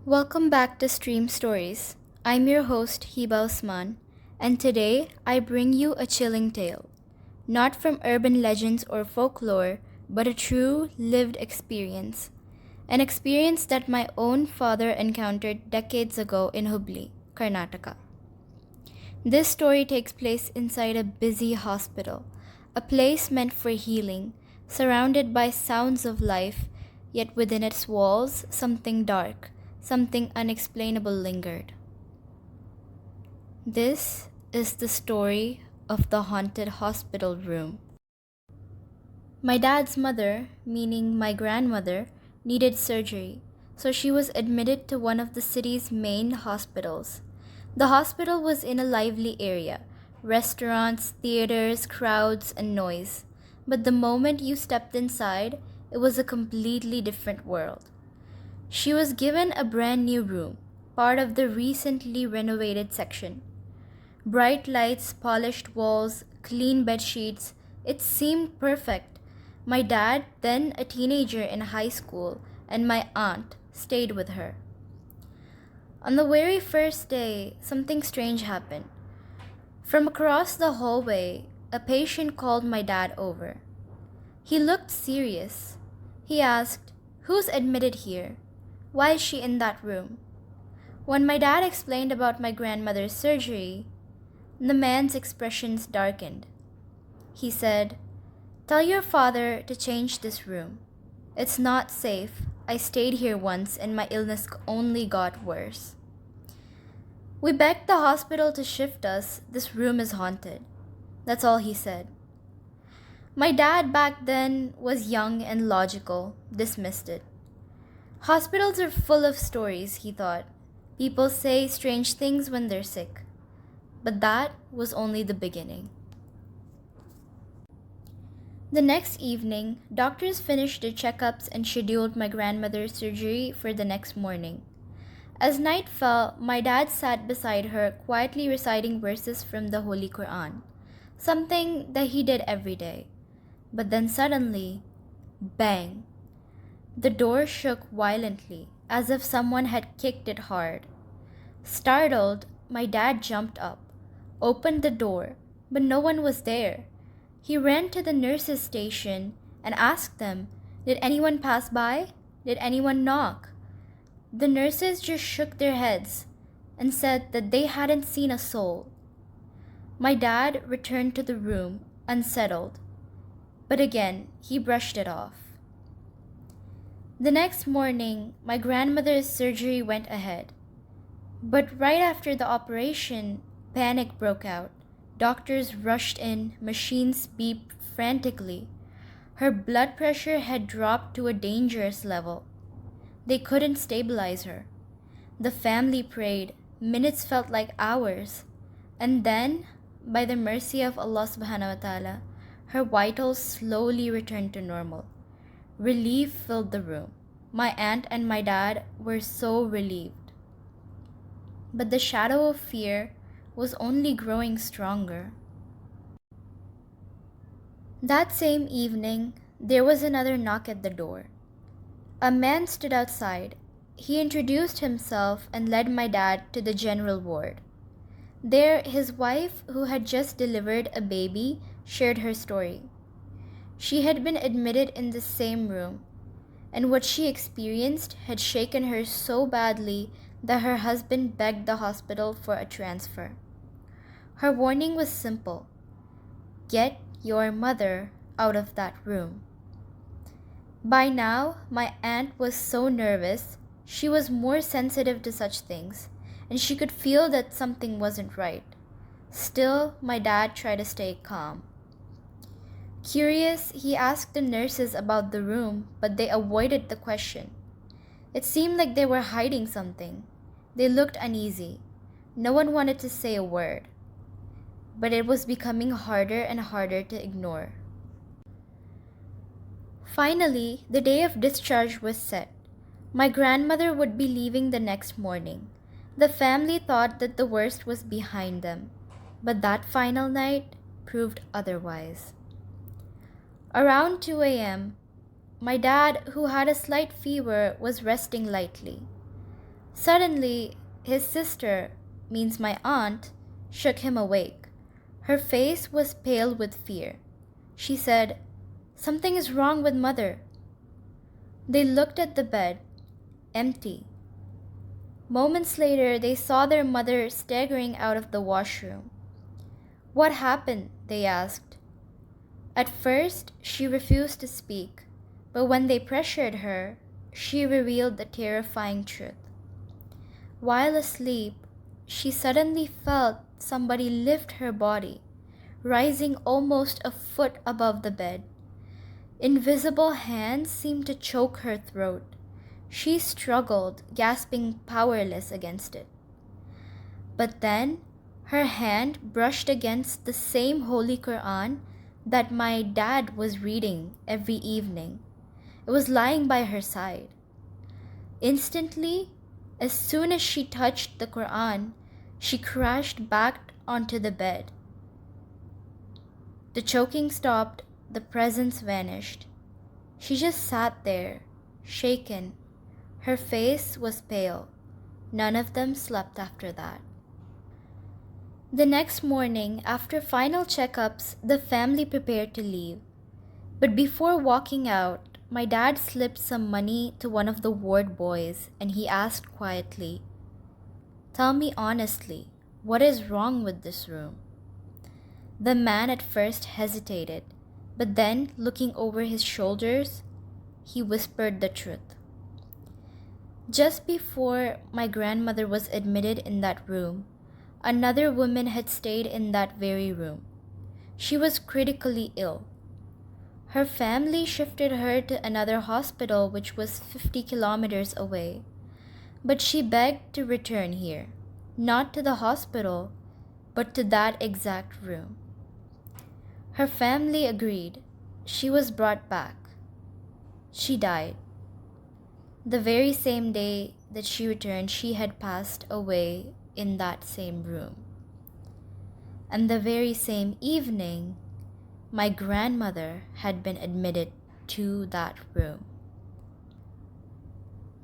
Welcome back to StreamStories. I'm your host, Hiba Usman, and today I bring you a chilling tale. Not from urban legends or folklore, but a true lived experience. An experience that my own father encountered decades ago in Hubli, Karnataka. This story takes place inside a busy hospital, a place meant for healing, surrounded by sounds of life, yet within its walls, something dark, something unexplainable lingered. This is the story of the haunted hospital room. My dad's mother, meaning my grandmother, needed surgery, so she was admitted to one of the city's main hospitals. The hospital was in a lively area, restaurants, theaters, crowds, and noise. But the moment you stepped inside, it was a completely different world. She was given a brand new room, part of the recently renovated section. Bright lights, polished walls, clean bed sheets. It seemed perfect. My dad, then a teenager in high school, and my aunt stayed with her. On the very first day, something strange happened. From across the hallway, a patient called my dad over. He looked serious. He asked, "Who's admitted here? Why is she in that room?" When my dad explained about my grandmother's surgery, the man's expressions darkened. He said, "Tell your father to change this room. It's not safe. I stayed here once and my illness only got worse." "We begged the hospital to shift us. This room is haunted." That's all he said. My dad back then was young and logical, dismissed it. Hospitals are full of stories, he thought. People say strange things when they're sick. But that was only the beginning. The next evening, doctors finished their checkups and scheduled my grandmother's surgery for the next morning. As night fell, my dad sat beside her, quietly reciting verses from the Holy Quran, something that he did every day. But then suddenly, bang! The door shook violently, as if someone had kicked it hard. Startled, my dad jumped up, opened the door, but no one was there. He ran to the nurses' station and asked them, "Did anyone pass by? Did anyone knock?" The nurses just shook their heads and said that they hadn't seen a soul. My dad returned to the room, unsettled, but again he brushed it off. The next morning, my grandmother's surgery went ahead. But right after the operation, panic broke out. Doctors rushed in, machines beeped frantically. Her blood pressure had dropped to a dangerous level. They couldn't stabilize her. The family prayed. Minutes felt like hours. And then, by the mercy of Allah subhanahu wa ta'ala, her vitals slowly returned to normal. Relief filled the room. My aunt and my dad were so relieved. But the shadow of fear was only growing stronger. That same evening, there was another knock at the door. A man stood outside. He introduced himself and led my dad to the general ward. There, his wife, who had just delivered a baby, shared her story. She had been admitted in the same room, and what she experienced had shaken her so badly that her husband begged the hospital for a transfer. Her warning was simple: get your mother out of that room. By now, my aunt was so nervous. She was more sensitive to such things, and she could feel that something wasn't right. Still, my dad tried to stay calm. Curious, he asked the nurses about the room, but they avoided the question. It seemed like they were hiding something. They looked uneasy. No one wanted to say a word. But it was becoming harder and harder to ignore. Finally, the day of discharge was set. My grandmother would be leaving the next morning. The family thought that the worst was behind them, but that final night proved otherwise. Around 2 a.m., my dad, who had a slight fever, was resting lightly. Suddenly, his sister, means my aunt, shook him awake. Her face was pale with fear. She said, "Something is wrong with mother." They looked at the bed, empty. Moments later, they saw their mother staggering out of the washroom. "What happened?" they asked. At first, she refused to speak, but when they pressured her, she revealed the terrifying truth. While asleep, she suddenly felt somebody lift her body, rising almost a foot above the bed. Invisible hands seemed to choke her throat. She struggled, gasping powerless against it. But then, her hand brushed against the same Holy Quran that my dad was reading every evening. It was lying by her side. Instantly, as soon as she touched the Quran, she crashed back onto the bed. The choking stopped, the presence vanished. She just sat there, shaken. Her face was pale. None of them slept after that. The next morning, after final checkups, the family prepared to leave. But before walking out, my dad slipped some money to one of the ward boys and he asked quietly, "Tell me honestly, what is wrong with this room?" The man at first hesitated, but then, looking over his shoulders, he whispered the truth. Just before my grandmother was admitted in that room, another woman had stayed in that very room. She was critically ill. Her family shifted her to another hospital which was 50 kilometers away. But she begged to return here, not to the hospital, but to that exact room. Her family agreed. She was brought back. She died. The very same day that she returned, she had passed away in that same room. And the very same evening, my grandmother had been admitted to that room.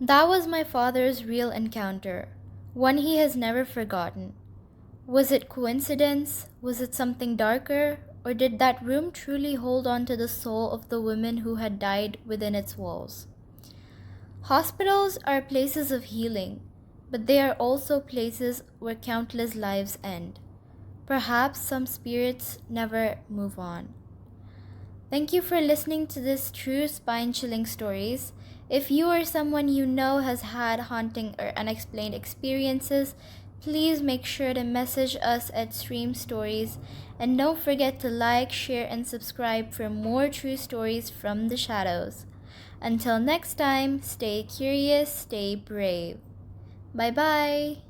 That was my father's real encounter, one he has never forgotten. Was it coincidence? Was it something darker? Or did that room truly hold on to the soul of the woman who had died within its walls? Hospitals are places of healing, but they are also places where countless lives end. Perhaps some spirits never move on. Thank you for listening to this true spine-chilling stories. If you or someone you know has had haunting or unexplained experiences, please make sure to message us at StreamStories, and don't forget to like, share, and subscribe for more true stories from the shadows. Until next time, stay curious, stay brave. Bye-bye!